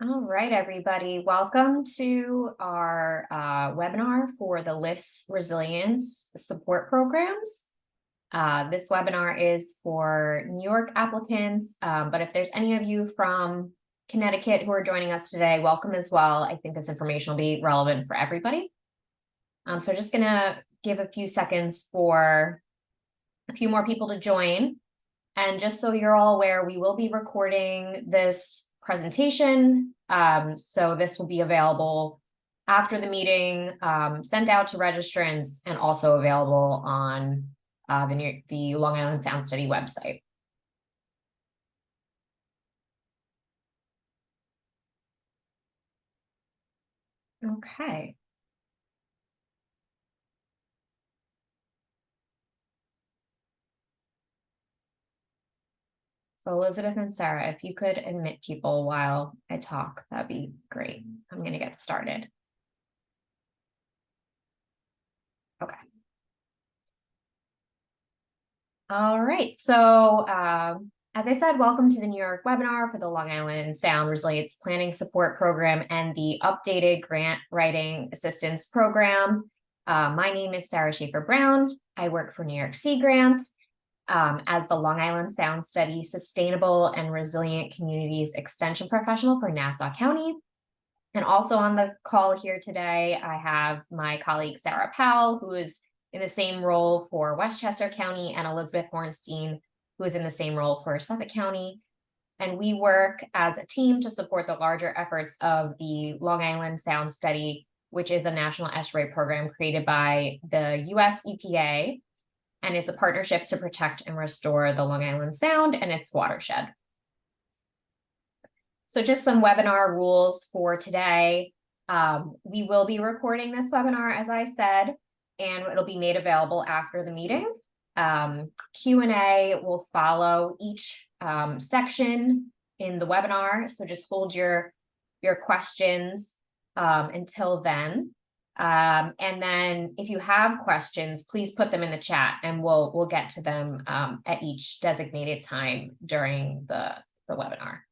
All right, everybody. Welcome to our webinar for the LIS Resilience Support Programs. This webinar is for New York applicants, but if there's any of you from Connecticut who are joining us today, welcome as well. I think this information will be relevant for everybody. So just gonna give a few seconds for a few more people to join. And just so you're all aware, we will be recording this presentation. So this will be available after the meeting, sent out to registrants, and also available on the Long Island Sound Study website. Okay. So Elizabeth and Sarah, if you could admit people while I talk, that'd be great. I'm going to get started. Okay. All right. So as I said, welcome to the New York webinar for the Long Island Sound Resilience Planning Support Program and the updated Grant Writing Assistance Program. My name is Sarah Schaefer-Brown. I work for New York Sea Grant as the Long Island Sound Study Sustainable and Resilient Communities Extension Professional for Nassau County. And also on the call here today, I have my colleague Sarah Powell, who is in the same role for Westchester County, and Elizabeth Hornstein, who is in the same role for Suffolk County. And we work as a team to support the larger efforts of the Long Island Sound Study, which is a national estuary program created by the US EPA. And it's a partnership to protect and restore the Long Island Sound and its watershed. So just some webinar rules for today. We will be recording this webinar, as I said, and it'll be made available after the meeting. Q&A will follow each section in the webinar, so just hold your questions until then. And then if you have questions, please put them in the chat and we'll get to them at each designated time during the webinar.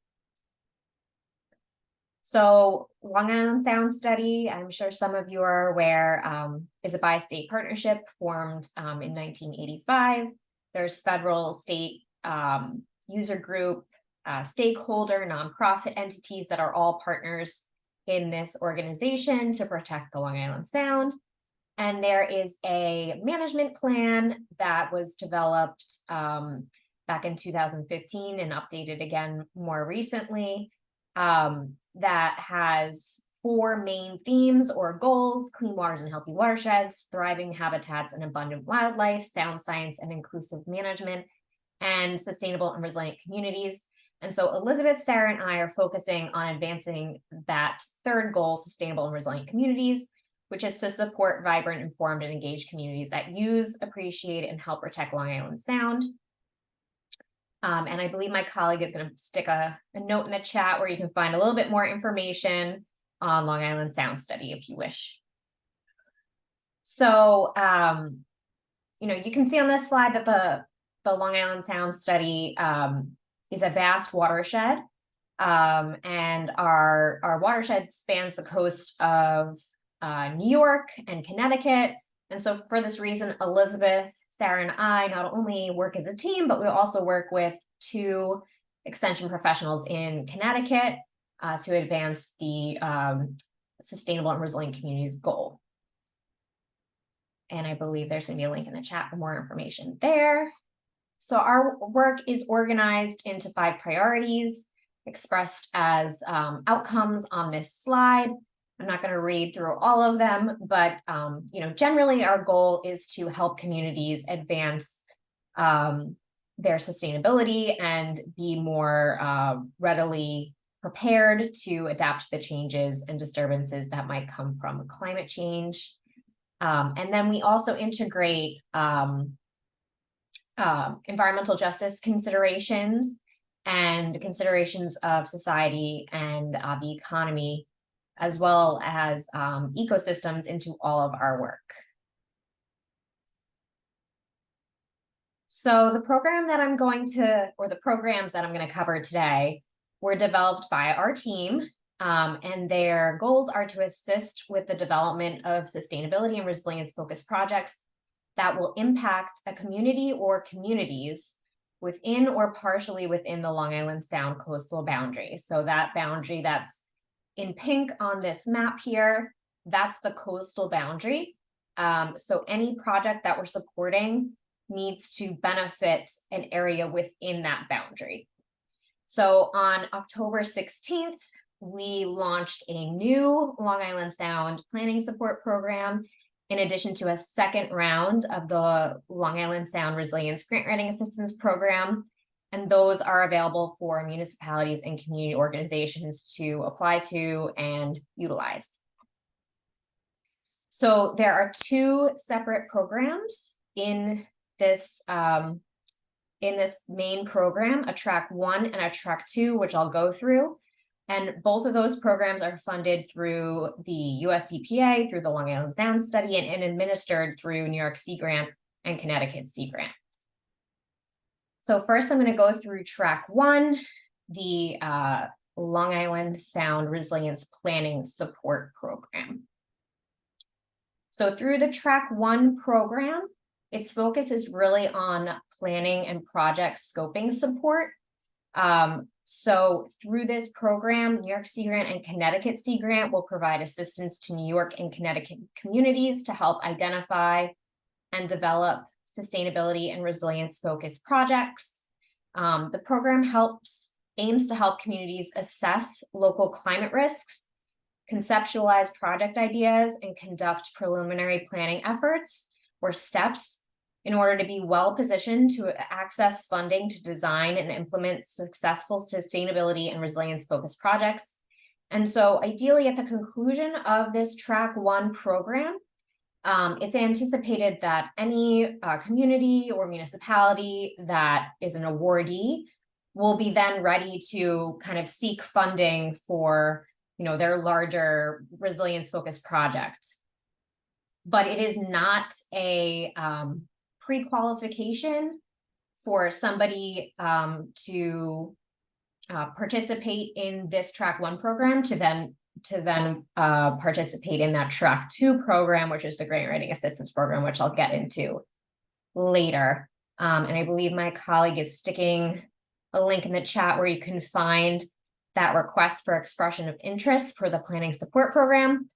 So Long Island Sound Study, I'm sure some of you are aware, is a bi-state partnership formed in 1985. There's federal, state, user group, stakeholder, nonprofit entities that are all partners in this organization to protect the Long Island Sound. And there is a management plan that was developed back in 2015 and updated again more recently. That has 4 main themes or goals: clean waters and healthy watersheds, thriving habitats and abundant wildlife, sound science and inclusive management, and sustainable and resilient communities. And so Elizabeth, Sarah, and I are focusing on advancing that third goal, sustainable and resilient communities, which is to support vibrant, informed, and engaged communities that use, appreciate, and help protect Long Island Sound. And I believe my colleague is going to stick a note in the chat where you can find a little bit more information on Long Island Sound Study if you wish. So, you can see on this slide that the Long Island Sound Study is a vast watershed, and our watershed spans the coast of New York and Connecticut. And so for this reason, Elizabeth, Sarah, and I not only work as a team, but we also work with 2 extension professionals in Connecticut to advance the sustainable and resilient communities goal. And I believe there's going to be a link in the chat for more information there. So our work is organized into 5 priorities expressed as outcomes on this slide. I'm not going to read through all of them, but generally our goal is to help communities advance their sustainability and be more readily prepared to adapt to the changes and disturbances that might come from climate change. And then we also integrate environmental justice considerations and considerations of society and the economy, as well as ecosystems into all of our work. So the program that I'm going to, or the programs that I'm going to cover today were developed by our team And their goals are to assist with the development of sustainability and resilience focused projects that will impact a community or communities within or partially within the Long Island Sound coastal boundary. So that boundary that's in pink on this map here, that's the coastal boundary. So any project that we're supporting needs to benefit an area within that boundary. So on October 16th, we launched a new Long Island Sound planning support program, in addition to a second round of the Long Island Sound Resilience Grant Writing Assistance Program. And those are available for municipalities and community organizations to apply to and utilize. So there are two separate programs in this main program, a track 1 and a track 2, which I'll go through. And both of those programs are funded through the US EPA, through the Long Island Sound Study, and administered through New York Sea Grant and Connecticut Sea Grant. So first I'm going to go through track 1, the Long Island Sound Resilience Planning Support Program. So through the track 1 program, its focus is really on planning and project scoping support. So through this program, New York Sea Grant and Connecticut Sea Grant will provide assistance to New York and Connecticut communities to help identify and develop sustainability and resilience focused projects. The program aims to help communities assess local climate risks, conceptualize project ideas, and conduct preliminary planning efforts or steps in order to be well positioned to access funding to design and implement successful sustainability and resilience focused projects. And so ideally at the conclusion of this track 1 program, it's anticipated that any community or municipality that is an awardee will be then ready to kind of seek funding for, their larger resilience focused project. But it is not a pre-qualification for somebody to participate in this track 1 program to then participate in that track 2 program, which is the grant writing assistance program, which I'll get into later. And I believe my colleague is sticking a link in the chat where you can find that request for expression of interest for the planning support program.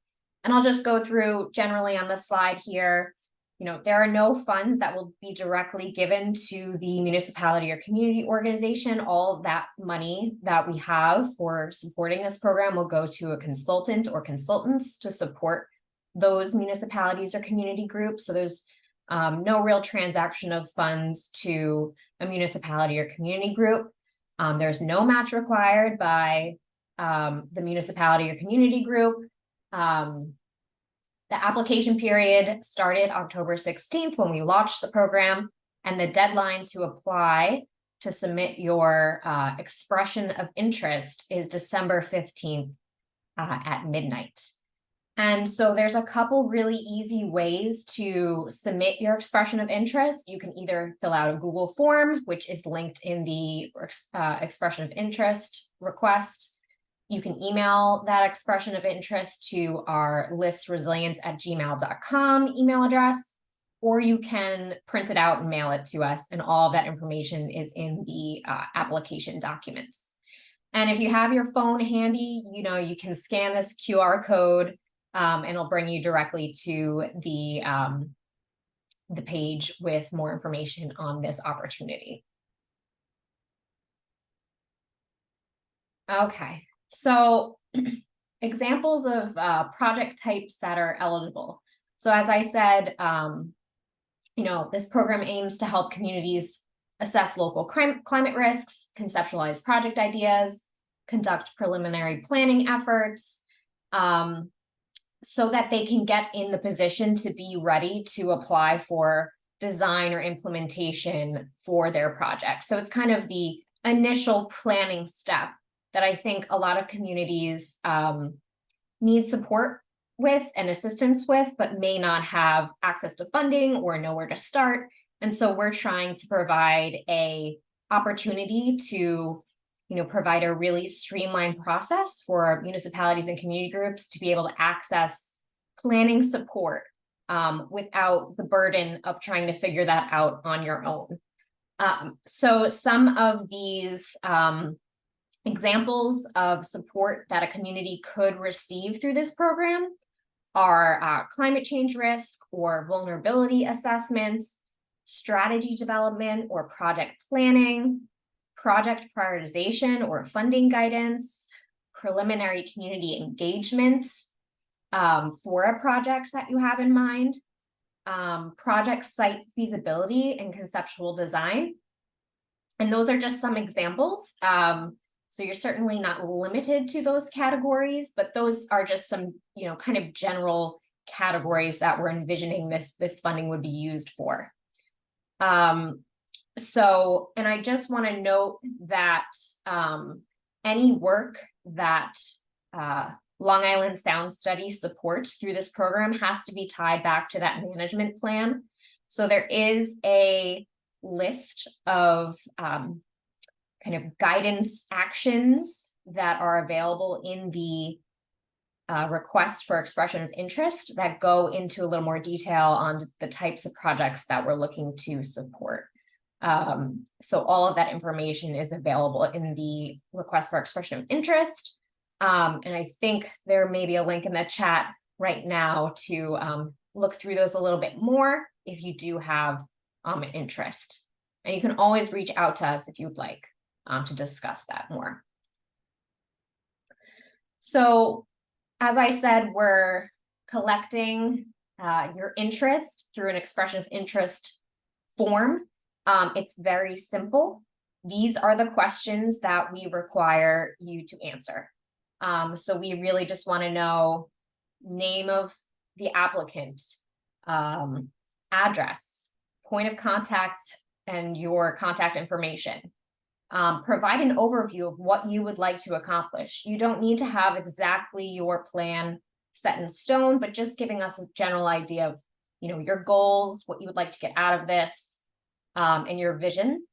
And I'll just go through generally on the slide here. There are no funds that will be directly given to the municipality or community organization. All of that money that we have for supporting this program will go to a consultant or consultants to support those municipalities or community groups. So there's no real transaction of funds to a municipality or community group. There's no match required by the municipality or community group. The application period started October 16th when we launched the program, and the deadline to apply to submit your expression of interest is December 15th at midnight. And so there's a couple really easy ways to submit your expression of interest. You can either fill out a Google form, which is linked in the expression of interest request. You can email that expression of interest to our lisresilience@gmail.com email address, or you can print it out and mail it to us, and all of that information is in the application documents. And if you have your phone handy, you can scan this QR code and it'll bring you directly to the page with more information on this opportunity. Okay. So examples of project types that are eligible. So as I said, this program aims to help communities assess local climate risks, conceptualize project ideas, conduct preliminary planning efforts, so that they can get in the position to be ready to apply for design or implementation for their project. So it's kind of the initial planning step that I think a lot of communities need support with and assistance with, but may not have access to funding or know where to start. And so we're trying to provide a opportunity to provide a really streamlined process for municipalities and community groups to be able to access planning support without the burden of trying to figure that out on your own. So some of these examples of support that a community could receive through this program are climate change risk or vulnerability assessments, strategy development or project planning, project prioritization or funding guidance, preliminary community engagement for a project that you have in mind, project site feasibility and conceptual design. And those are just some examples. So you're certainly not limited to those categories, but those are just some, kind of general categories that we're envisioning this funding would be used for. So, and I just want to note that any work that Long Island Sound Study supports through this program has to be tied back to that management plan. So there is a list of kind of guidance actions that are available in the request for expression of interest that go into a little more detail on the types of projects that we're looking to support. So all of that information is available in the request for expression of interest. And I think there may be a link in the chat right now to look through those a little bit more if you do have an interest. And you can always reach out to us if you'd like to discuss that more. So as I said, we're collecting your interest through an expression of interest form. It's very simple. These are the questions that we require you to answer. So we really just want to know name of the applicant, address, point of contact, and your contact information. Provide an overview of what you would like to accomplish. You don't need to have exactly your plan set in stone, but just giving us a general idea of, your goals, what you would like to get out of this, and your vision.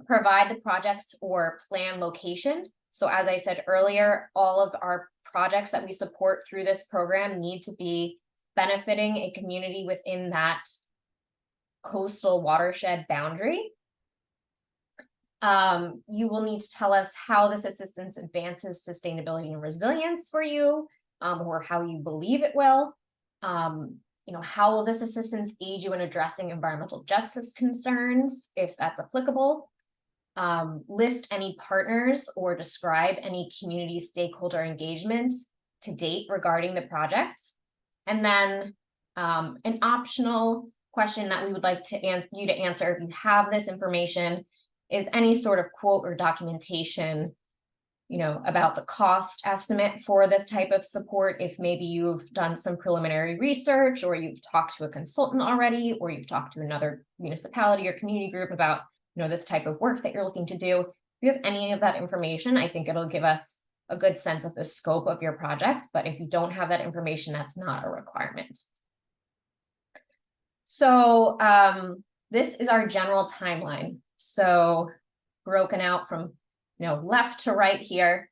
Provide the project or plan location. So as I said earlier, all of our projects that we support through this program need to be benefiting a community within that coastal watershed boundary. You will need to tell us how this assistance advances sustainability and resilience for you, or how you believe it will. How will this assistance aid you in addressing environmental justice concerns, if that's applicable? List any partners or describe any community stakeholder engagement to date regarding the project. And then an optional question that we would like to you to answer if you have this information is any sort of quote or documentation, about the cost estimate for this type of support. If maybe you've done some preliminary research, or you've talked to a consultant already, or you've talked to another municipality or community group about, this type of work that you're looking to do. If you have any of that information, I think it'll give us a good sense of the scope of your project. But if you don't have that information, that's not a requirement. So this is our general timeline. So broken out from left to right here,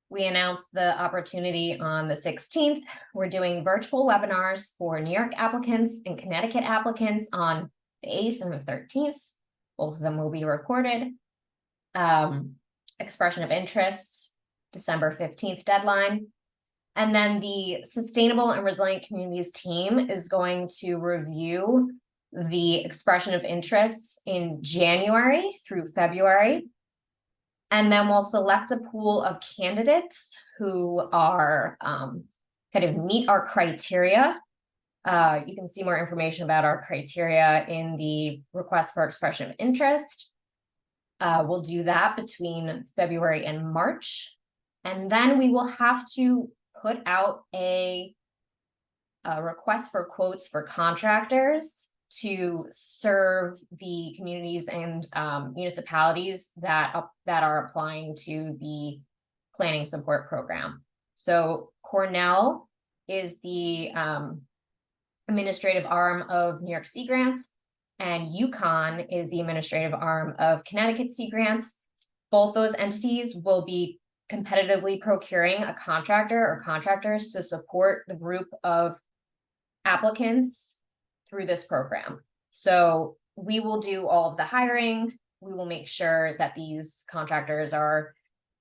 we announced the opportunity on the 16th. We're doing virtual webinars for New York applicants and Connecticut applicants on the 8th and the 13th. Both of them will be recorded. Expression of interests, December 15th deadline. And then the Sustainable and Resilient Communities team is going to review the expression of interests in January through February. And then we'll select a pool of candidates who are kind of meet our criteria. You can see more information about our criteria in the request for expression of interest. We'll do that between February and March. And then we will have to put out a request for quotes for contractors to serve the communities and municipalities that are applying to the planning support program. So Cornell is the administrative arm of New York Sea Grants, and Yukon is the administrative arm of Connecticut Sea Grants. both those entities will be competitively procuring a contractor or contractors to support the group of applicants through this program. So we will do all of the hiring. We will make sure that these contractors are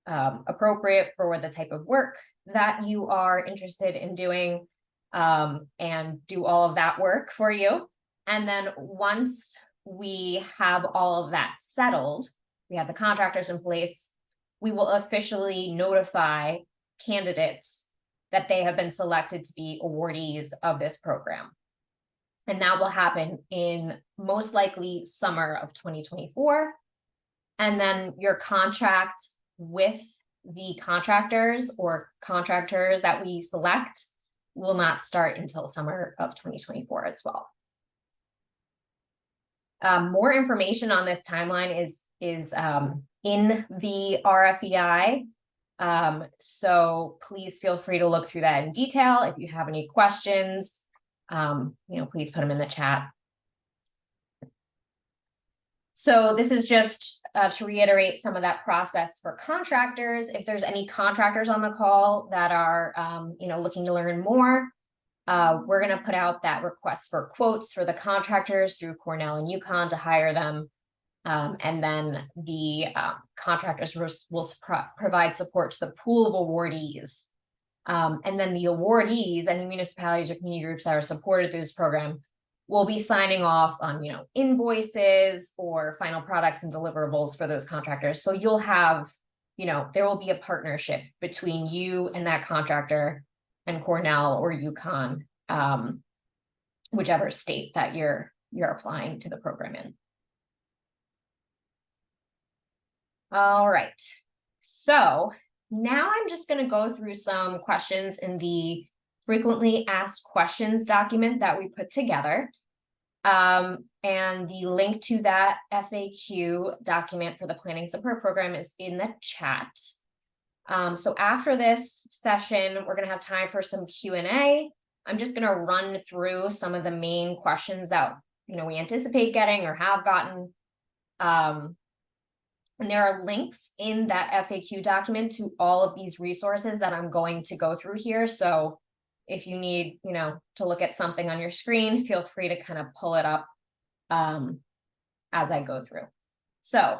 appropriate for the type of work that you are interested in doing, and do all of that work for you. And then once we have all of that settled, we have the contractors in place, we will officially notify candidates that they have been selected to be awardees of this program. And that will happen in most likely summer of 2024. And then your contract with the contractors or contractors that we select will not start until summer of 2024 as well. More information on this timeline is in the RFEI. So please feel free to look through that in detail. If you have any questions, please put them in the chat. So this is just to reiterate some of that process for contractors. If there's any contractors on the call that are, looking to learn more, we're going to put out that request for quotes for the contractors through Cornell and UConn to hire them. And then the contractors will provide support to the pool of awardees. And then the awardees and the municipalities or community groups that are supported through this program will be signing off on, invoices or final products and deliverables for those contractors. So you'll have, there will be a partnership between you and that contractor and Cornell or UConn, whichever state that you're applying to the program in. All right, so now I'm just going to go through some questions in the frequently asked questions document that we put together. And the link to that FAQ document for the planning support program is in the chat. So after this session, we're going to have time for some Q&A. I'm just going to run through some of the main questions that, we anticipate getting or have gotten. And there are links in that FAQ document to all of these resources that I'm going to go through here. So if you need, to look at something on your screen, feel free to kind of pull it up as I go through. So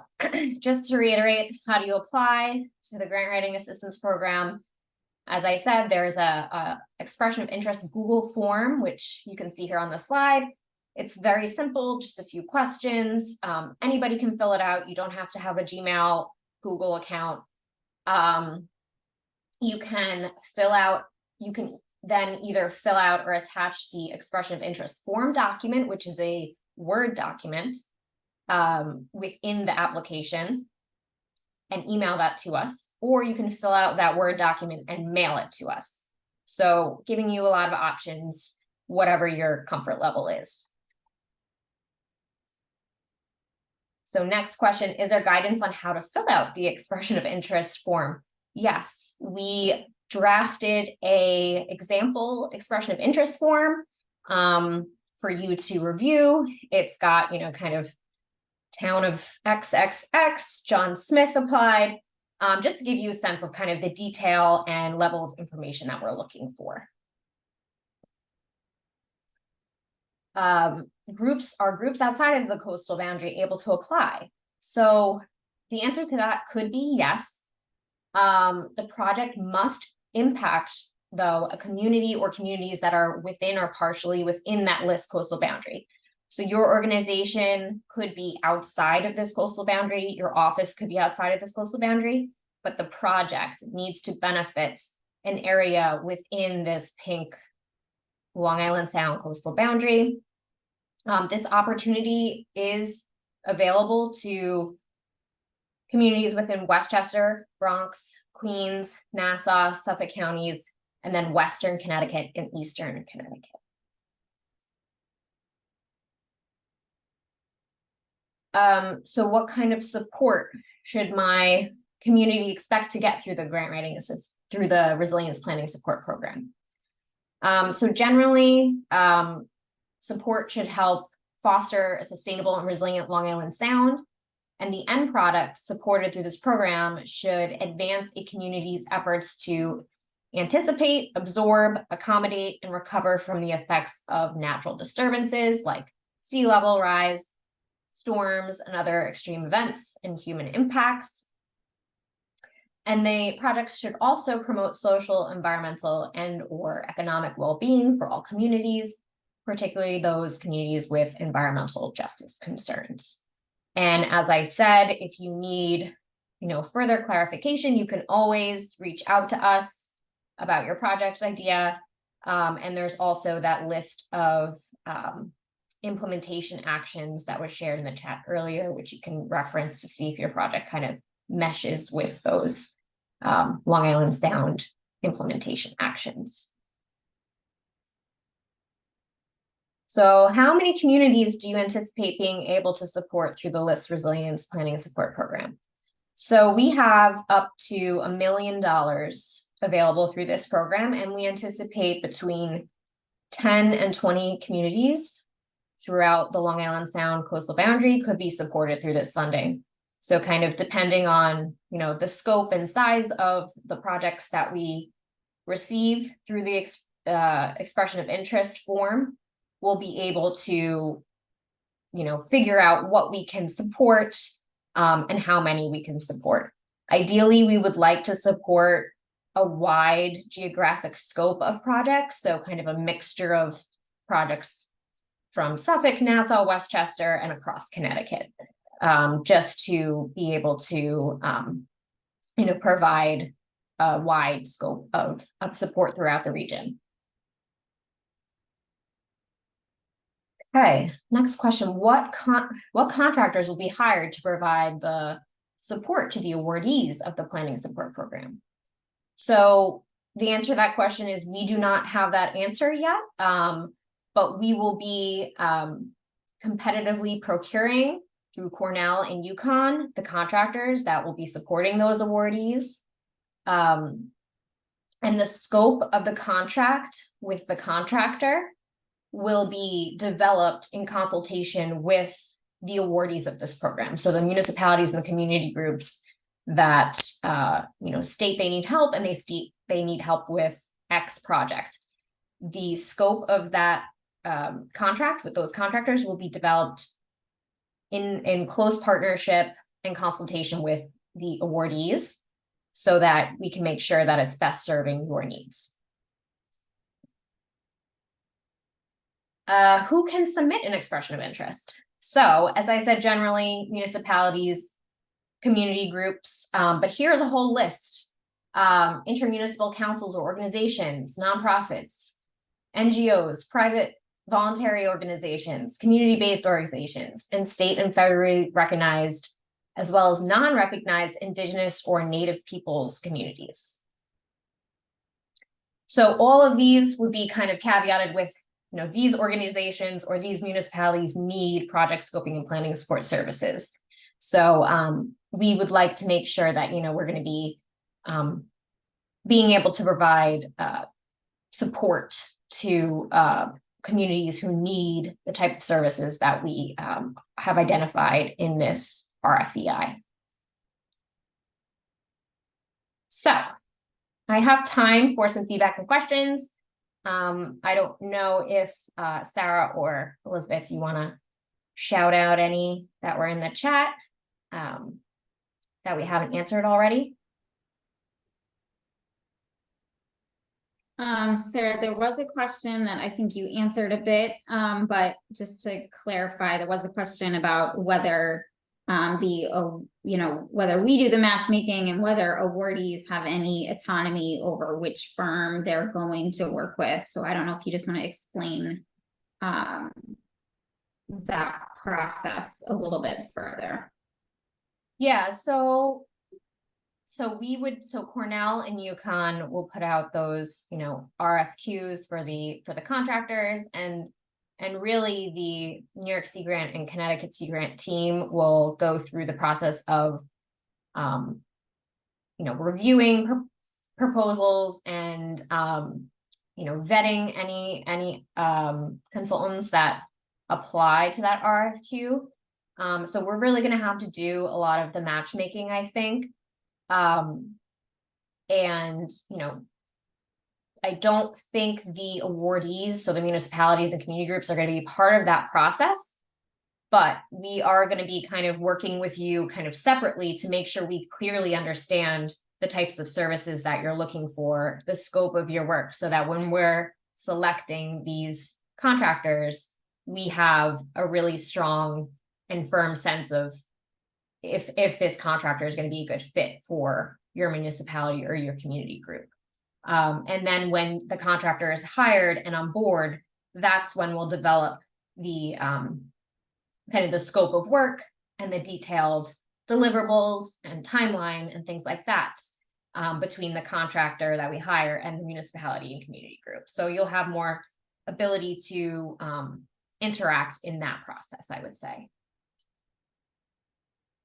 just to reiterate, how do you apply to the Grant Writing Assistance Program? As I said, there's a expression of interest Google form, which you can see here on the slide. It's very simple, just a few questions. Anybody can fill it out. You don't have to have a Gmail, Google account. You can then either fill out or attach the expression of interest form document, which is a Word document within the application, and email that to us, or you can fill out that Word document and mail it to us. So giving you a lot of options, whatever your comfort level is. So next question, is there guidance on how to fill out the expression of interest form? Yes, we drafted a example expression of interest form for you to review. It's got, kind of town of XXX, John Smith applied, just to give you a sense of kind of the detail and level of information that we're looking for. Are groups outside of the coastal boundary able to apply? So the answer to that could be yes. The project must impact, though, a community or communities that are within or partially within that LIS coastal boundary. So your organization could be outside of this coastal boundary, your office could be outside of this coastal boundary, but the project needs to benefit an area within this pink Long Island Sound coastal boundary. This opportunity is available to communities within Westchester, Bronx, Queens, Nassau, Suffolk counties, and then Western Connecticut and Eastern Connecticut. So what kind of support should my community expect to get through the grant writing assist through the resilience planning support program? So generally, support should help foster a sustainable and resilient Long Island Sound And the end product supported through this program should advance a community's efforts to anticipate, absorb, accommodate, and recover from the effects of natural disturbances like sea level rise, storms, and other extreme events and human impacts. And the projects should also promote social, environmental, and/or economic well-being for all communities, particularly those communities with environmental justice concerns. And as I said, if you need, further clarification, you can always reach out to us about your project idea. And there's also that list of implementation actions that was shared in the chat earlier, which you can reference to see if your project kind of meshes with those Long Island Sound implementation actions. So how many communities do you anticipate being able to support through the LIS Resilience Planning Support Program? So we have up to $1 million available through this program, and we anticipate between 10 and 20 communities throughout the Long Island Sound coastal boundary could be supported through this funding. So kind of depending on, the scope and size of the projects that we receive through the expression of interest form, we'll be able to, figure out what we can support and how many we can support. Ideally, we would like to support a wide geographic scope of projects, so kind of a mixture of projects from Suffolk, Nassau, Westchester, and across Connecticut, just to be able to, provide a wide scope of support throughout the region. Okay, next question. What contractors will be hired to provide the support to the awardees of the planning support program? So the answer to that question is we do not have that answer yet, but we will be competitively procuring through Cornell and UConn the contractors that will be supporting those awardees. And the scope of the contract with the contractor will be developed in consultation with the awardees of this program. So the municipalities and the community groups that state they need help, and they need help with X project. The scope of that contract with those contractors will be developed in close partnership and consultation with the awardees, so that we can make sure that it's best serving your needs. Who can submit an expression of interest? So, as I said, generally municipalities, community groups, but here's a whole list. Intermunicipal councils or organizations, nonprofits, NGOs, private voluntary organizations, community-based organizations, and state and federally recognized, as well as non-recognized Indigenous or Native peoples communities. So all of these would be kind of caveated with, these organizations or these municipalities need project scoping and planning support services. So we would like to make sure that, we're going to be being able to provide support to communities who need the type of services that we have identified in this RFEI. So I have time for some feedback and questions. I don't know if Sarah or Elizabeth, you want to shout out any that were in the chat that we haven't answered already. Sarah, there was a question that I think you answered a bit, but just to clarify, there was a question about whether whether we do the matchmaking and whether awardees have any autonomy over which firm they're going to work with. So I don't know if you just want to explain that process a little bit further. Yeah, so Cornell and UConn will put out those, RFQs for the contractors, and really the New York Sea Grant and Connecticut Sea Grant team will go through the process of, reviewing proposals and, vetting any consultants that apply to that RFQ. So we're really gonna have to do a lot of the matchmaking, I think. And, I don't think the awardees, so the municipalities and community groups, are gonna be part of that process. But we are gonna be kind of working with you kind of separately to make sure we clearly understand the types of services that you're looking for, the scope of your work, so that when we're selecting these contractors, we have a really strong and firm sense of if this contractor is going to be a good fit for your municipality or your community group. And then when the contractor is hired and on board, that's when we'll develop the kind of the scope of work and the detailed deliverables and timeline and things like that between the contractor that we hire and the municipality and community group. So you'll have more ability to interact in that process, I would say.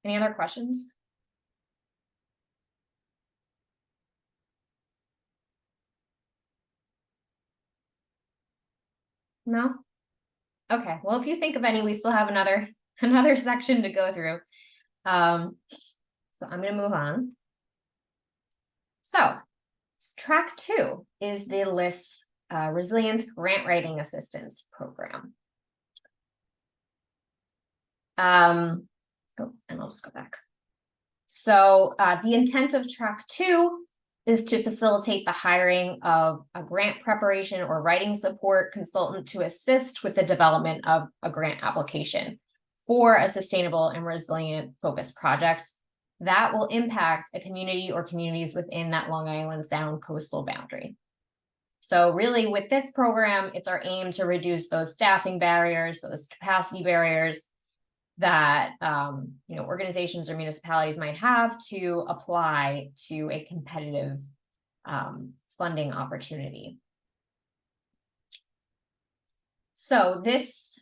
Any other questions? No? Okay, well, if you think of any, we still have another section to go through. So I'm gonna move on. So track 2 is the LIS Resilience Grant Writing Assistance Program. Oh, and I'll just go back. So the intent of track 2 is to facilitate the hiring of a grant preparation or writing support consultant to assist with the development of a grant application for a sustainable and resilient focused project that will impact a community or communities within that Long Island Sound coastal boundary. So really with this program, it's our aim to reduce those staffing barriers, those capacity barriers that organizations or municipalities might have to apply to a competitive funding opportunity. So this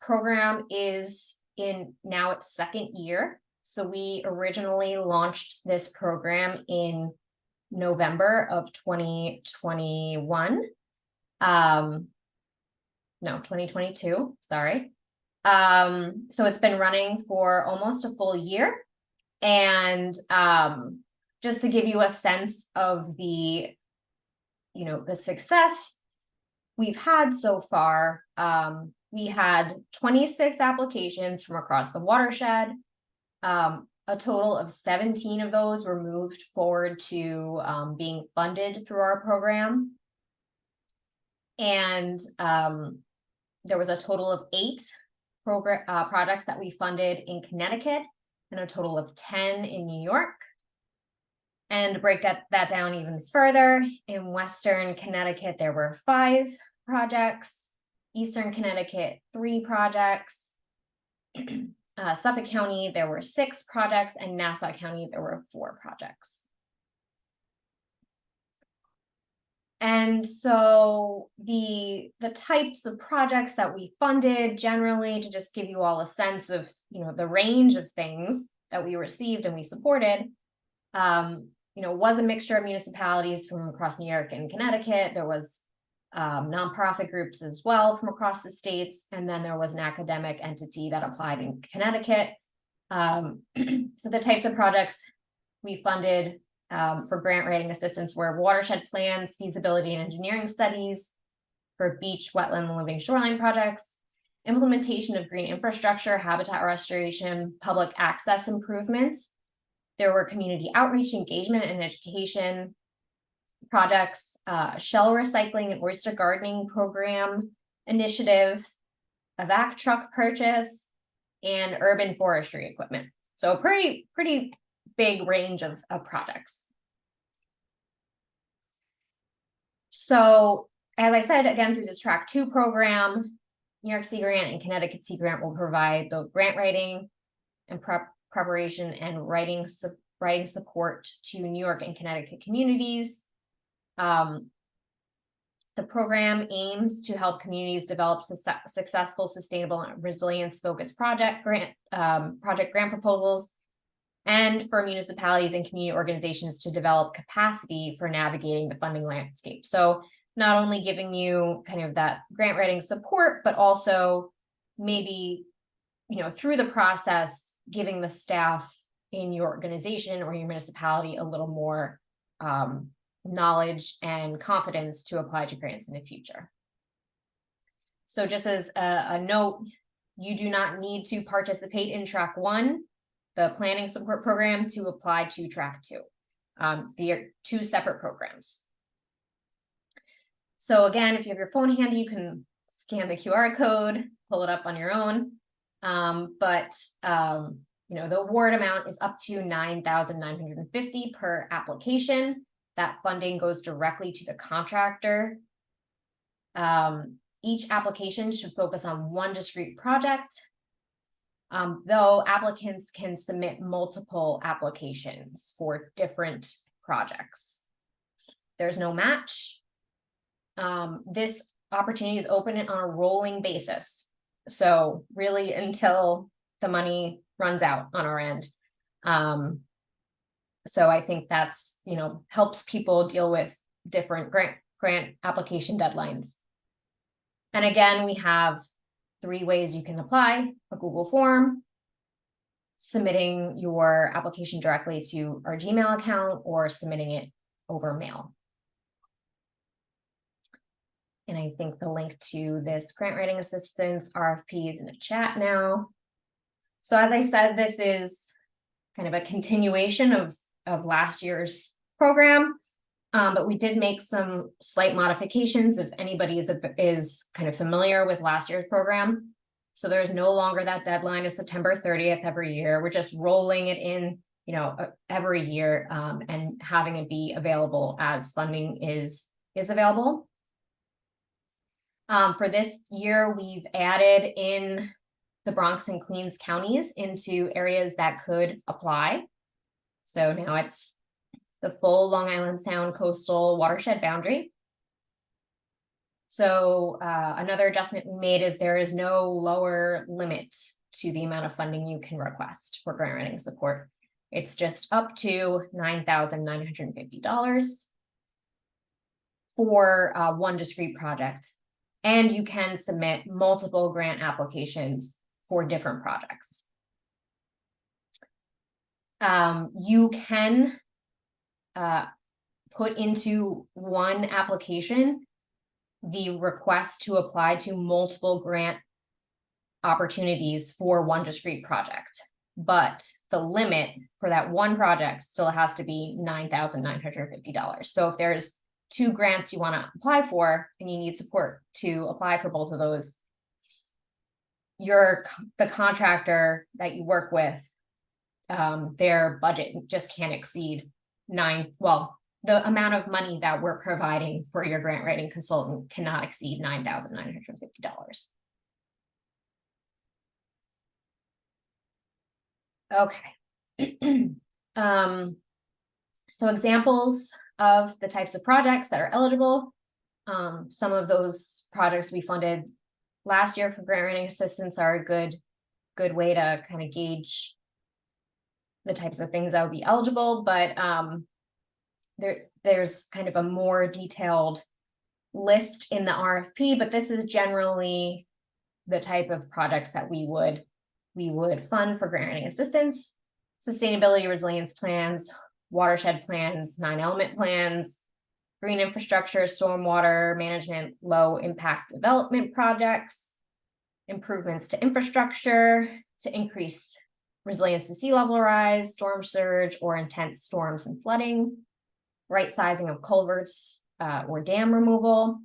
program is in now its second year. So we originally launched this program in November of 2021. No, 2022, sorry. So it's been running for almost a full year. And just to give you a sense of the success we've had so far, we had 26 applications from across the watershed. A total of 17 of those were moved forward to being funded through our program. And there was a total of 8 projects that we funded in Connecticut and a total of 10 in New York. And to break that down even further, in Western Connecticut, there were 5 projects, Eastern Connecticut, 3 projects, Suffolk County, there were 6 projects, and Nassau County, there were 4 projects. And so the types of projects that we funded, generally, to just give you all a sense of the range of things that we received and we supported, was a mixture of municipalities from across New York and Connecticut. There was nonprofit groups as well from across the states, and then there was an academic entity that applied in Connecticut. So the types of projects we funded for grant writing assistance were watershed plans, feasibility and engineering studies for beach, wetland, and living shoreline projects, implementation of green infrastructure, habitat restoration, public access improvements. There were community outreach, engagement, and education projects, shell recycling and oyster gardening program initiative, a vac truck purchase, and urban forestry equipment. So pretty big range of projects. So as I said, again, through this track 2 program, New York Sea Grant and Connecticut Sea Grant will provide the grant writing and preparation and writing support to New York and Connecticut communities. The program aims to help communities develop successful, sustainable, and resilience-focused project grant proposals, and for municipalities and community organizations to develop capacity for navigating the funding landscape. So not only giving you kind of that grant writing support, but also maybe through the process, giving the staff in your organization or your municipality a little more knowledge and confidence to apply to grants in the future. So just as a note, you do not need to participate in track 1, the planning support program, to apply to track 2. They are 2 separate programs. So again, if you have your phone handy, you can scan the QR code, pull it up on your own. The award amount is up to $9,950 per application. That funding goes directly to the contractor. Each application should focus on one discrete project, though applicants can submit multiple applications for different projects. There's no match. This opportunity is open on a rolling basis. So really until the money runs out on our end. So I think that's, helps people deal with different grant application deadlines. And again, we have 3 ways you can apply: a Google form, submitting your application directly to our Gmail account, or submitting it over mail. And I think the link to this grant writing assistance RFP is in the chat now. So as I said, this is kind of a continuation of last year's program, but we did make some slight modifications if anybody is kind of familiar with last year's program. So there's no longer that deadline of September 30th every year. We're just rolling it in, every year, and having it be available as funding is available. For this year, we've added in the Bronx and Queens counties into areas that could apply. So now it's the full Long Island Sound coastal watershed boundary. So another adjustment we made is there is no lower limit to the amount of funding you can request for grant writing support. It's just up to $9,950 for one discrete project. And you can submit multiple grant applications for different projects. You can put into one application the request to apply to multiple grant opportunities for one discrete project, but the limit for that one project still has to be $9,950. So if there's 2 grants you want to apply for and you need support to apply for both of those, the contractor that you work with, their budget just can't exceed the amount of money that we're providing for your grant writing consultant cannot exceed $9,950. Okay. So examples of the types of projects that are eligible. Some of those projects we funded last year for grant writing assistance are a good way to kind of gauge the types of things that would be eligible, but there's kind of a more detailed list in the RFP, but this is generally the type of projects that we would fund for grant writing assistance: sustainability resilience plans, watershed plans, 9-element plans, green infrastructure, stormwater management, low impact development projects, improvements to infrastructure to increase resilience to sea level rise, storm surge or intense storms and flooding, right sizing of culverts or dam removal,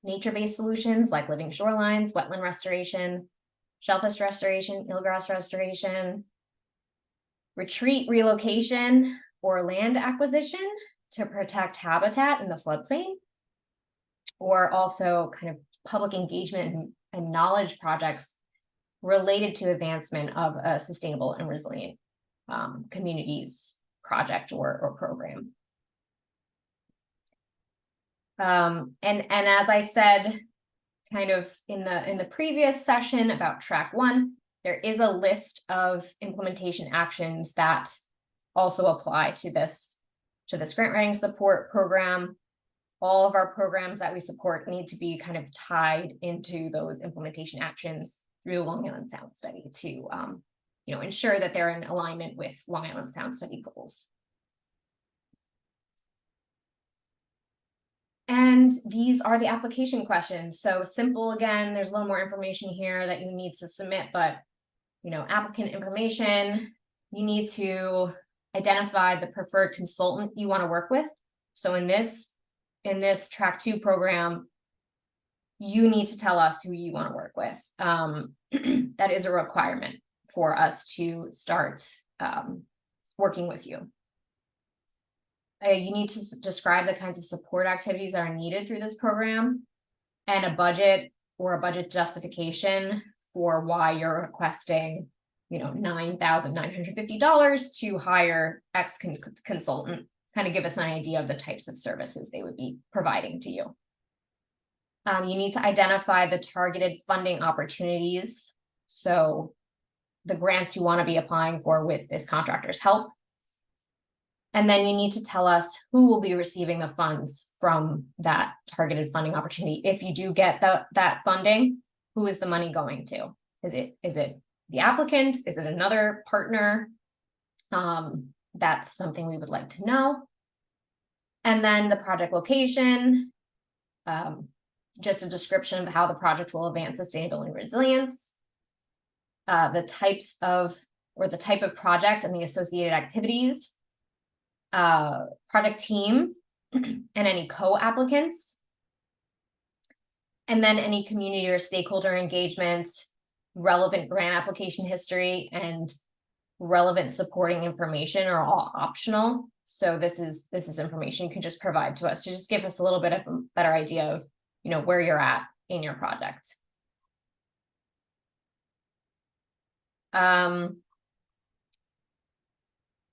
nature-based solutions like living shorelines, wetland restoration, shellfish restoration, eelgrass restoration, retreat relocation or land acquisition to protect habitat in the floodplain, or also kind of public engagement and knowledge projects related to advancement of a sustainable and resilient communities project or program. And as I said, kind of in the previous session about track 1, there is a list of implementation actions that also apply to this grant writing support program. All of our programs that we support need to be kind of tied into those implementation actions. through the Long Island Sound Study to, you know, ensure that they're in alignment with Long Island Sound Study goals. And these are the application questions. So simple, again, there's a little more information here that you need to submit, but, you know, applicant information, you need to identify the preferred consultant you want to work with. So in this track 2 program, you need to tell us who you want to work with. That is a requirement for us to start working with you. You need to describe the kinds of support activities that are needed through this program and a budget or a budget justification for why you're requesting, you know, $9,950 to hire X consultant. Kind of give us an idea of the types of services they would be providing to you. You need to identify the targeted funding opportunities. So the grants you want to be applying for with this contractor's help. And then you need to tell us who will be receiving the funds from that targeted funding opportunity. If you do get that funding, who is the money going to? Is it the applicant? Is it another partner? That's something we would like to know. And then the project location, just a description of how the project will advance sustainability and resilience, the types of, or the type of project and the associated activities, project team, and any co-applicants, and then any community or stakeholder engagement, relevant grant application history, and relevant supporting information are all optional. So this is information you can just provide to us to just give us a little bit of a better idea of, you know, where you're at in your project. And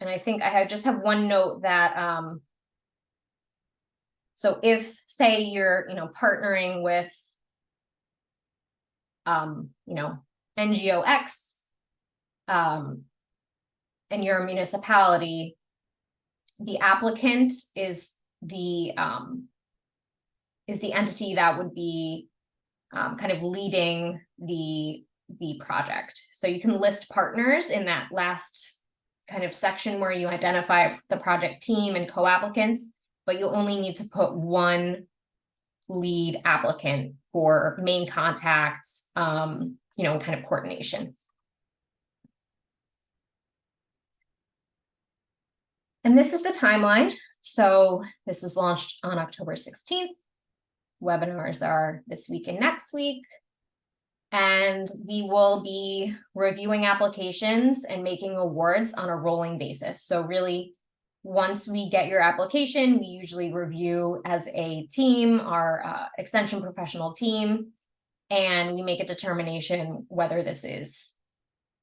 I think I just have one note that, so if, say, you're, you know, partnering with, you know, NGO X, and you're a municipality, the applicant is the entity that would be kind of leading the project. So you can list partners in that last kind of section where you identify the project team and co-applicants, but you only need to put one lead applicant for main contact, you know, and kind of coordination. And this is the timeline. So this was launched on October 16th. Webinars are this week and next week. And we will be reviewing applications and making awards on a rolling basis. So really, once we get your application, we usually review as a team, our extension professional team, and we make a determination whether this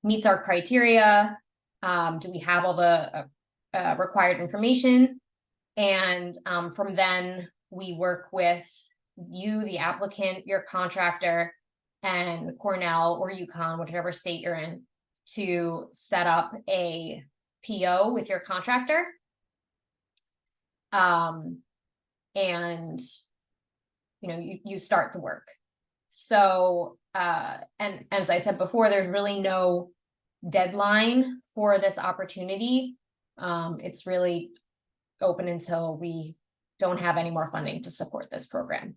meets our criteria. Do we have all the required information? And from then, we work with you, the applicant, your contractor, and Cornell or UConn, whichever state you're in, to set up a PO with your contractor. And, you know, you start the work. So, and as I said before, there's really no deadline for this opportunity. It's really open until we don't have any more funding to support this program.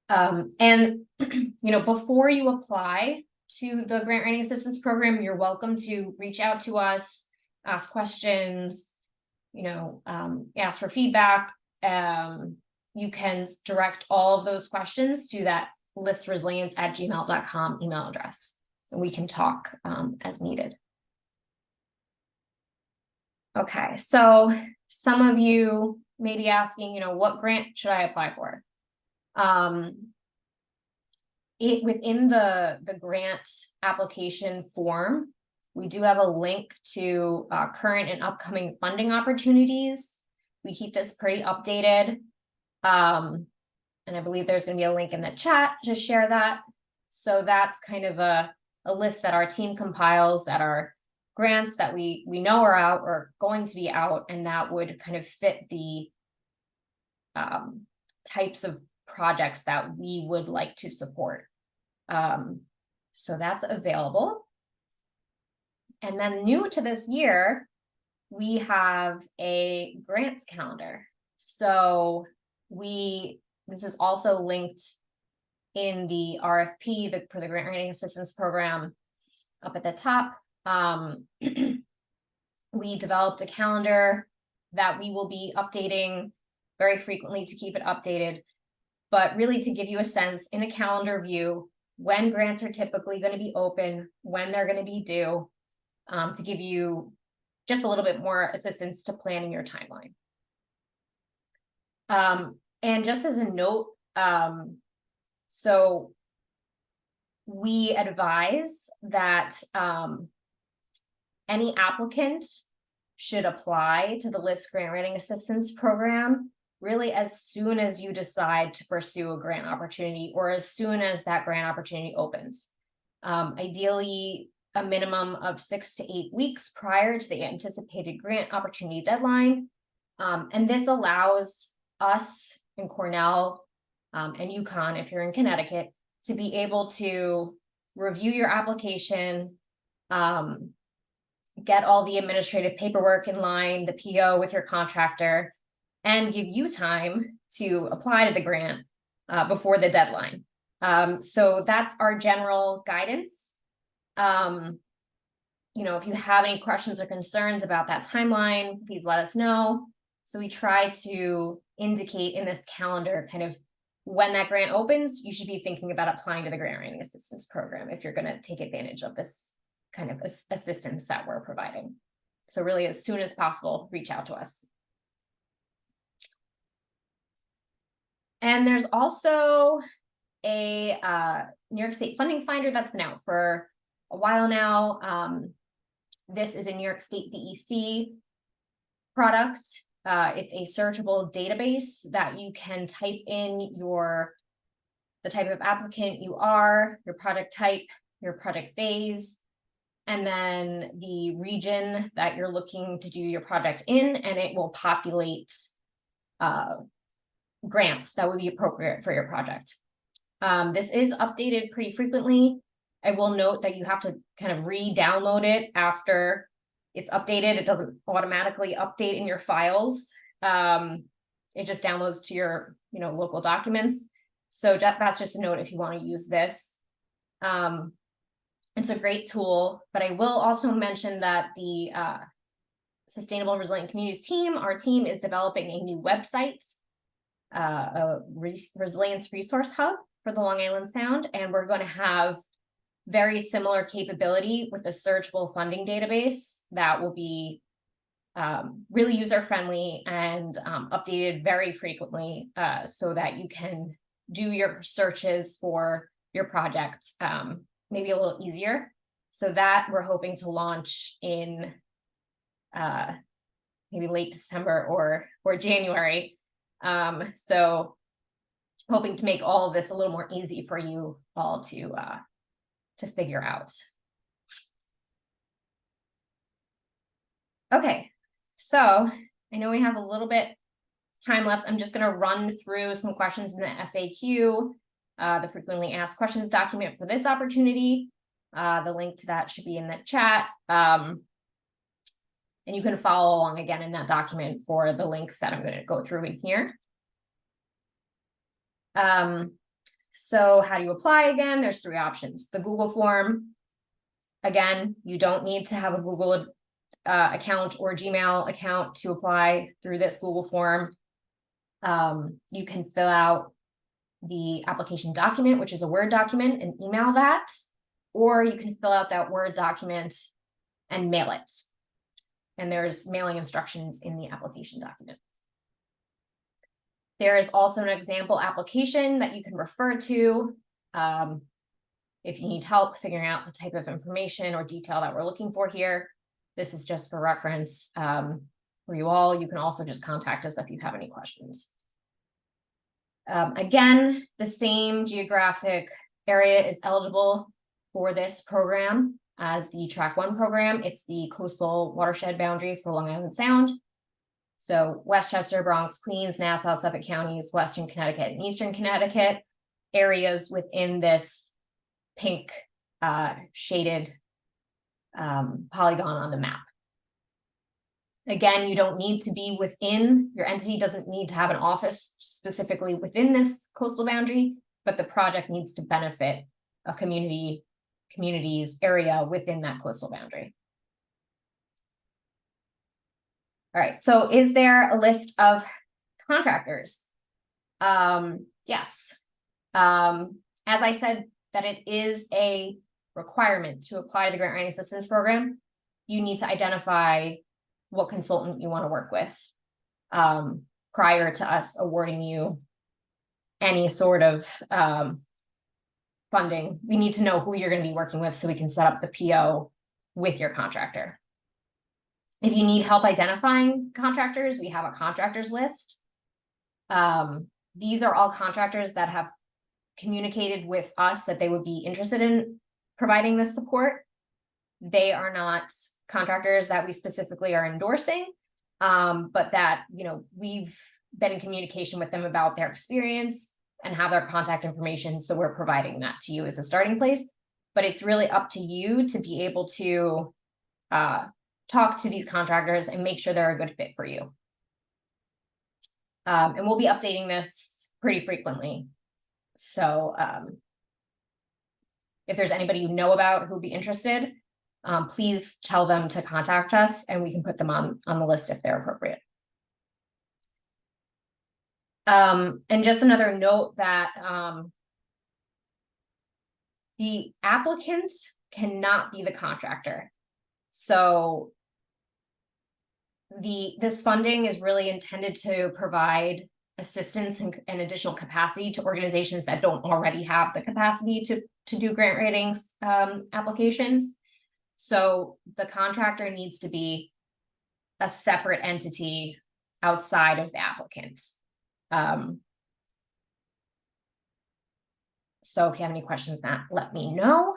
And, you know, before you apply to the Grant Writing Assistance Program, you're welcome to reach out to us, ask questions, you know, ask for feedback. You can direct all of those questions to that lisresilience@gmail.com email address. And we can talk as needed. Okay, so some of you may be asking, you know, what grant should I apply for? Within the grant application form, we do have a link to current and upcoming funding opportunities. We keep this pretty updated. And I believe there's going to be a link in the chat to share that. So that's kind of a list that our team compiles that are grants that we know are out or going to be out, and that would kind of fit the types of projects that we would like to support. So that's available. And then new to this year, we have a grants calendar. So this is also linked in the RFP for the Grant Writing Assistance Program up at the top. We developed a calendar that we will be updating very frequently to keep it updated, but really to give you a sense in a calendar view when grants are typically going to be open, when they're going to be due, to give you just a little bit more assistance to planning your timeline. And just as a note, so we advise that any applicant should apply to the LIS Grant Writing Assistance Program really as soon as you decide to pursue a grant opportunity or as soon as that grant opportunity opens. Ideally, a minimum of 6 to 8 weeks prior to the anticipated grant opportunity deadline. And this allows us in Cornell and UConn, if you're in Connecticut, to be able to review your application, get all the administrative paperwork in line, the PO with your contractor, and give you time to apply to the grant before the deadline. So that's our general guidance. If you have any questions or concerns about that timeline, please let us know. So we try to indicate in this calendar kind of when that grant opens, you should be thinking about applying to the Grant Writing Assistance Program if you're going to take advantage of this kind of assistance that we're providing. So really, as soon as possible, reach out to us. And there's also a New York State funding finder that's been out for a while now. This is a New York State DEC product. It's a searchable database that you can type in the type of applicant you are, your project type, your project phase, and then the region that you're looking to do your project in, and it will populate grants that would be appropriate for your project. This is updated pretty frequently. I will note that you have to kind of re-download it after it's updated. It doesn't automatically update in your files. It just downloads to your local documents. So that's just a note if you want to use this. It's a great tool, but I will also mention that the Sustainable and Resilient Communities team, our team, is developing a new website, a resilience resource hub for the Long Island Sound, and we're going to have very similar capability with a searchable funding database that will be really user-friendly and updated very frequently so that you can do your searches for your project maybe a little easier. So that we're hoping to launch in maybe late December or January. So hoping to make all of this a little more easy for you all to figure out. Okay, so I know we have a little bit time left. I'm just going to run through some questions in the FAQ, the frequently asked questions document for this opportunity. The link to that should be in the chat. And you can follow along again in that document for the links that I'm going to go through in here. So how do you apply again? There's 3 options. The Google form, again, you don't need to have a Google account or Gmail account to apply through this Google form. You can fill out the application document, which is a Word document, and email that, or you can fill out that Word document and mail it. And there's mailing instructions in the application document. There is also an example application that you can refer to if you need help figuring out the type of information or detail that we're looking for here. This is just for reference for you all. You can also just contact us if you have any questions. Again, the same geographic area is eligible for this program as the Track 1 program. It's the coastal watershed boundary for Long Island Sound. So Westchester, Bronx, Queens, Nassau, Suffolk counties, Western Connecticut, and Eastern Connecticut, areas within this pink shaded polygon on the map. Again, you don't need to be within, your entity doesn't need to have an office specifically within this coastal boundary, but the project needs to benefit a community's area within that coastal boundary. All right, so is there a list of contractors? Yes. As I said, that it is a requirement to apply to the grant writing assistance program. You need to identify what consultant you want to work with prior to us awarding you any sort of funding. We need to know who you're going to be working with so we can set up the PO with your contractor. If you need help identifying contractors, we have a contractors list. These are all contractors that have communicated with us that they would be interested in providing this support. They are not contractors that we specifically are endorsing, but that, you know, we've been in communication with them about their experience and have their contact information. So we're providing that to you as a starting place, but it's really up to you to be able to talk to these contractors and make sure they're a good fit for you. And we'll be updating this pretty frequently. So if there's anybody you know about who'd be interested, please tell them to contact us and we can put them on the list if they're appropriate. And just another note that the applicant cannot be the contractor. So this funding is really intended to provide assistance and additional capacity to organizations that don't already have the capacity to do grant ratings applications. So the contractor needs to be a separate entity outside of the applicant. So if you have any questions, let me know.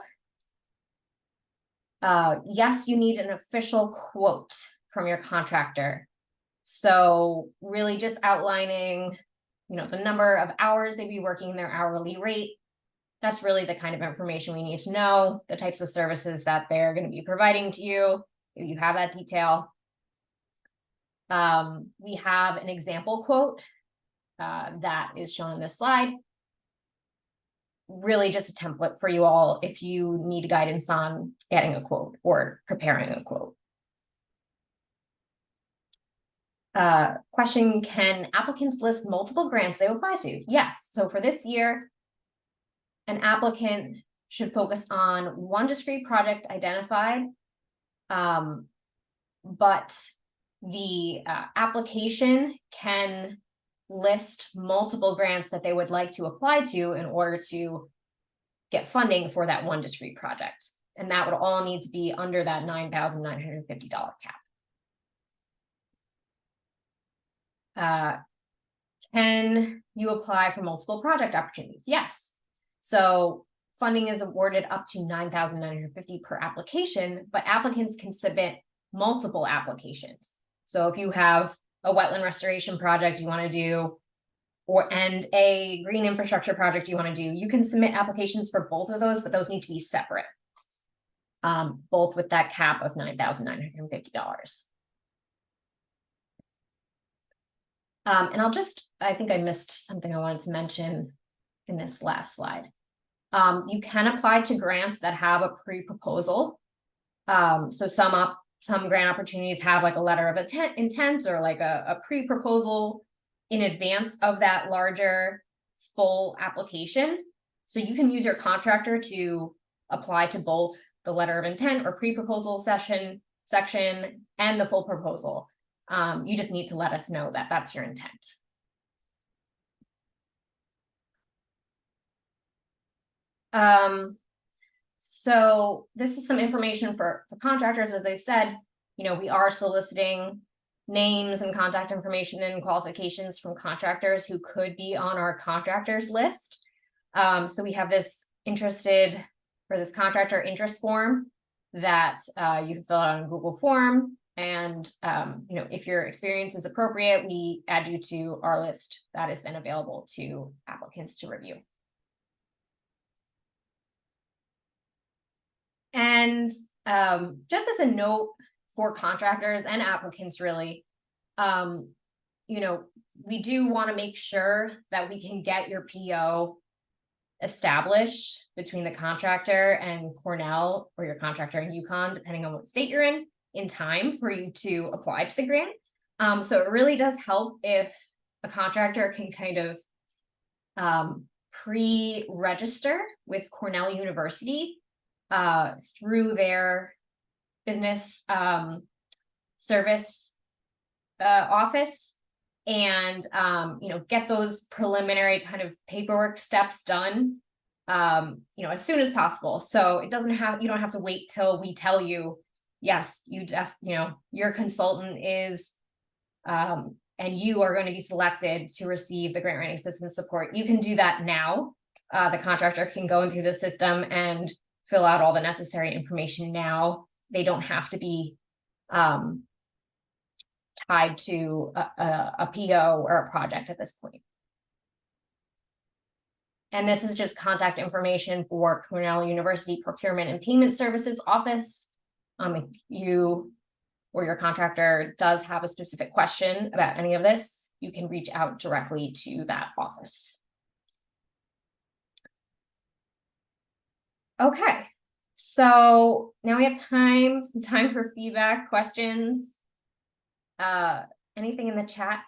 Yes, you need an official quote from your contractor. So really just outlining, you know, the number of hours they'd be working, their hourly rate. That's really the kind of information we need to know, the types of services that they're going to be providing to you, if you have that detail. We have an example quote that is shown in this slide. Really just a template for you all if you need guidance on getting a quote or preparing a quote. Question, can applicants list multiple grants they apply to? Yes. So for this year, an applicant should focus on one discrete project identified, but the application can list multiple grants that they would like to apply to in order to get funding for that one discrete project. And that would all need to be under that $9,950 cap. Can you apply for multiple project opportunities? Yes. So funding is awarded up to $9,950 per application, but applicants can submit multiple applications. So if you have a wetland restoration project you want to do, and a green infrastructure project you want to do, you can submit applications for both of those, but those need to be separate, both with that cap of $9,950. And I think I missed something I wanted to mention in this last slide. You can apply to grants that have a pre-proposal. So some grant opportunities have like a letter of intent or like a pre-proposal in advance of that larger full application. So you can use your contractor to apply to both the letter of intent or pre-proposal section and the full proposal. You just need to let us know that that's your intent. So this is some information for contractors. As they said, you know, we are soliciting names and contact information and qualifications from contractors who could be on our contractors list. So we have this contractor interest form that you can fill out on a Google form, And, if your experience is appropriate, we add you to our list that is then available to applicants to review. And just as a note for contractors and applicants, really, we do want to make sure that we can get your PO established between the contractor and Cornell, or your contractor and UConn, depending on what state you're in time for you to apply to the grant. So it really does help if a contractor can kind of pre-register with Cornell University through their business service office, and get those preliminary kind of paperwork steps done as soon as possible. So you don't have to wait till we tell you, yes, your consultant is and you are going to be selected to receive the grant writing assistance support. You can do that now. The contractor can go through the system and fill out all the necessary information now. They don't have to be tied to a PO or a project at this point. And this is just contact information for Cornell University Procurement and Payment Services Office. If you or your contractor does have a specific question about any of this, you can reach out directly to that office. Okay, so now we have some time for feedback, questions. Anything in the chat?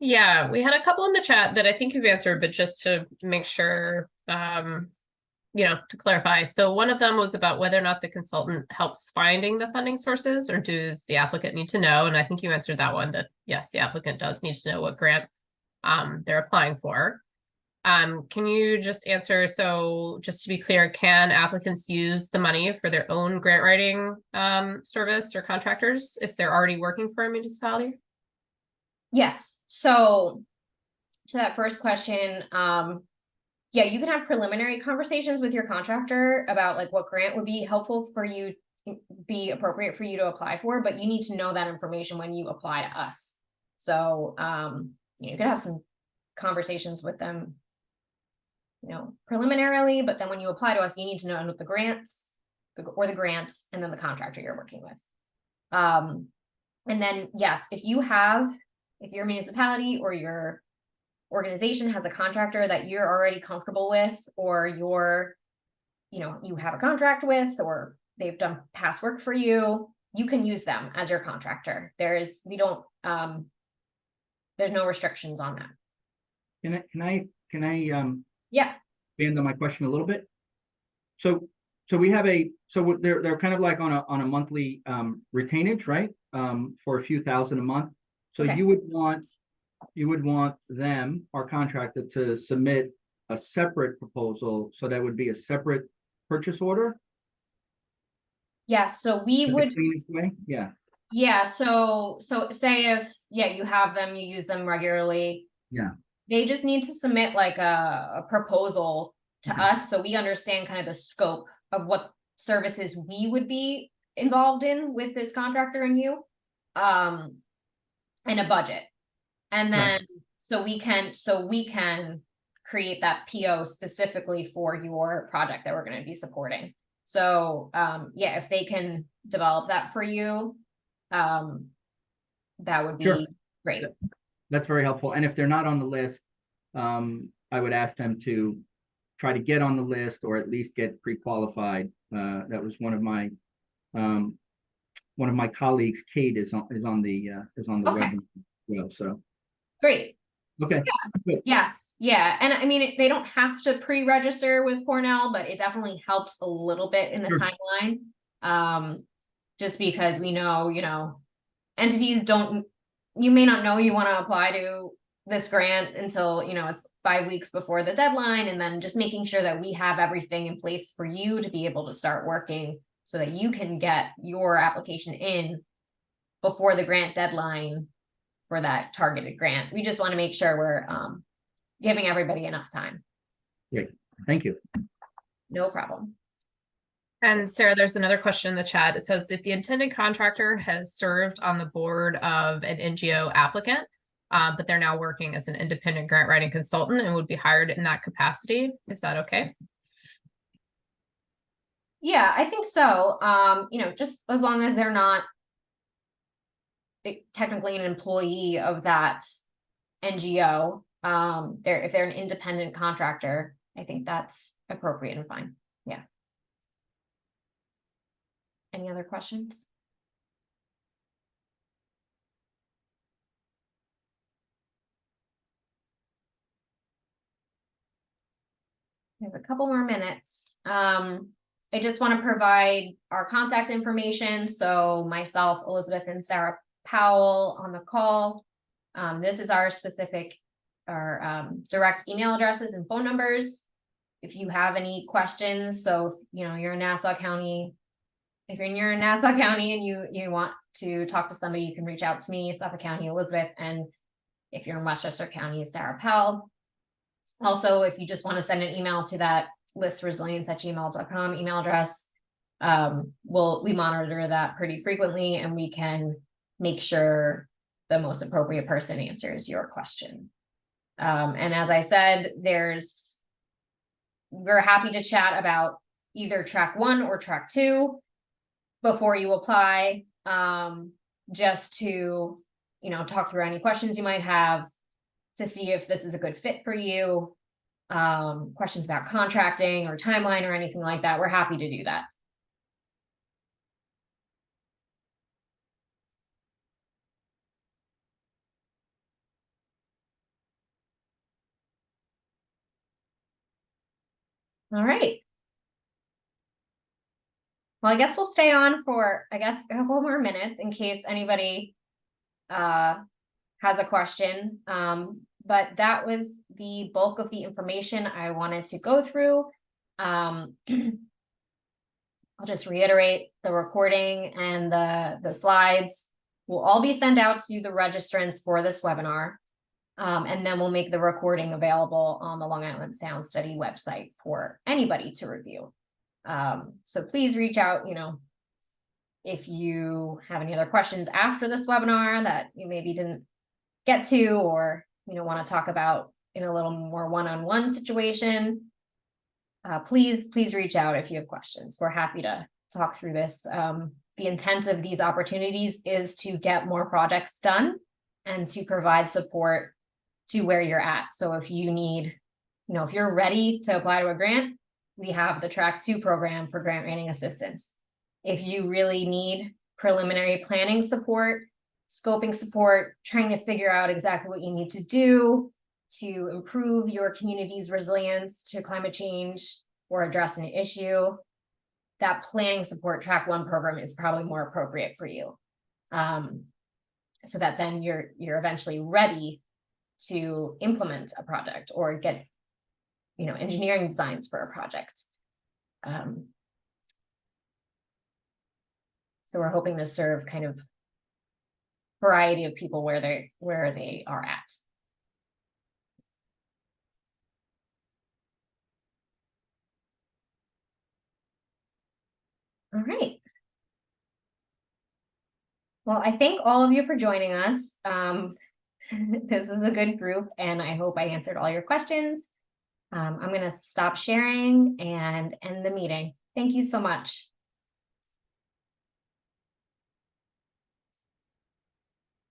Yeah, we had a couple in the chat that I think you've answered, but just to make sure, to clarify. So one of them was about whether or not the consultant helps finding the funding sources, or does the applicant need to know? And I think you answered that one, that yes, the applicant does need to know what grant they're applying for. Can you just answer, so just to be clear, can applicants use the money for their own grant writing service or contractors if they're already working for a municipality? Yes. So to that first question, yeah, you can have preliminary conversations with your contractor about like what grant would be helpful for you, be appropriate for you to apply for, but you need to know that information when you apply to us. So you could have some conversations with them preliminarily, but then when you apply to us, you need to know the grants or the grant and then the contractor you're working with. And then, yes, if your municipality or your organization has a contractor that you're already comfortable with, or you have a contract with, or they've done past work for you, you can use them as your contractor. There's no restrictions on that. Can I yeah, expand on my question a little bit? So we have they're kind of like on a monthly retainage, right? For a few thousand a month. So okay. you would want them, our contractor, to submit a separate proposal, so that would be a separate purchase order? Yes, so we would, yeah. Yeah, so say if you have them, you use them regularly. Yeah. They just need to submit like a proposal to us, so we understand kind of the scope of what services we would be involved in with this contractor and you, and a budget. And then so we can create that PO specifically for your project that we're going to be supporting. So if they can develop that for you, that would be great. That's very helpful. And if they're not on the list, I would ask them to try to get on the list, or at least get pre-qualified. That was one of my colleagues, Kate, is on the web as well. So great. Okay. Yeah. Yes. Yeah. And I mean, they don't have to pre-register with Cornell, but it definitely helps a little bit in the timeline. Just because we know, entities you may not know you want to apply to this grant until, it's 5 weeks before the deadline. And then just making sure that we have everything in place for you to be able to start working so that you can get your application in before the grant deadline for that targeted grant. We just want to make sure we're giving everybody enough time. Great. Thank you. No problem. And Sarah, there's another question in the chat. It says, if the intended contractor has served on the board of an NGO applicant, but they're now working as an independent grant writing consultant and would be hired in that capacity, is that okay? Yeah, I think so. Just as long as they're not technically an employee of that NGO, if they're an independent contractor, I think that's appropriate and fine. Yeah. Any other questions? We have a couple more minutes. I just want to provide our contact information. So myself, Elizabeth, and Sarah Powell on the call. This is our direct email addresses and phone numbers. If you have any questions, so you're in Nassau County. If you're in Nassau County and you want to talk to somebody, you can reach out to me, Suffolk County, Elizabeth, and if you're in Westchester County, Sarah Powell. Also, if you just want to send an email to that listresilience@gmail.com email address, we monitor that pretty frequently, and we can make sure the most appropriate person answers your question. And as I said, we're happy to chat about either track 1 or track 2 before you apply, just to talk through any questions you might have, to see if this is a good fit for you. Questions about contracting or timeline or anything like that, we're happy to do that. All right. Well, I guess we'll stay on for, a couple more minutes in case anybody has a question. But that was the bulk of the information I wanted to go through. I'll just reiterate, the recording and the slides will all be sent out to the registrants for this webinar. And then we'll make the recording available on the Long Island Sound Study website for anybody to review. So please reach out, if you have any other questions after this webinar that you maybe didn't get to, or want to talk about in a little more one-on-one situation. Please reach out if you have questions. We're happy to talk through this. The intent of these opportunities is to get more projects done and to provide support to where you're at. So if you need, if you're ready to apply to a grant, we have the Track 2 program for grant writing assistance. If you really need preliminary planning support, scoping support, trying to figure out exactly what you need to do to improve your community's resilience to climate change or address an issue, that planning support Track 1 program is probably more appropriate for you. So that then you're eventually ready to implement a project or get engineering designs for a project. So we're hoping to serve kind of variety of people where they are at. All right. Well, I thank all of you for joining us. This is a good group, and I hope I answered all your questions. I'm going to stop sharing and end the meeting. Thank you so much.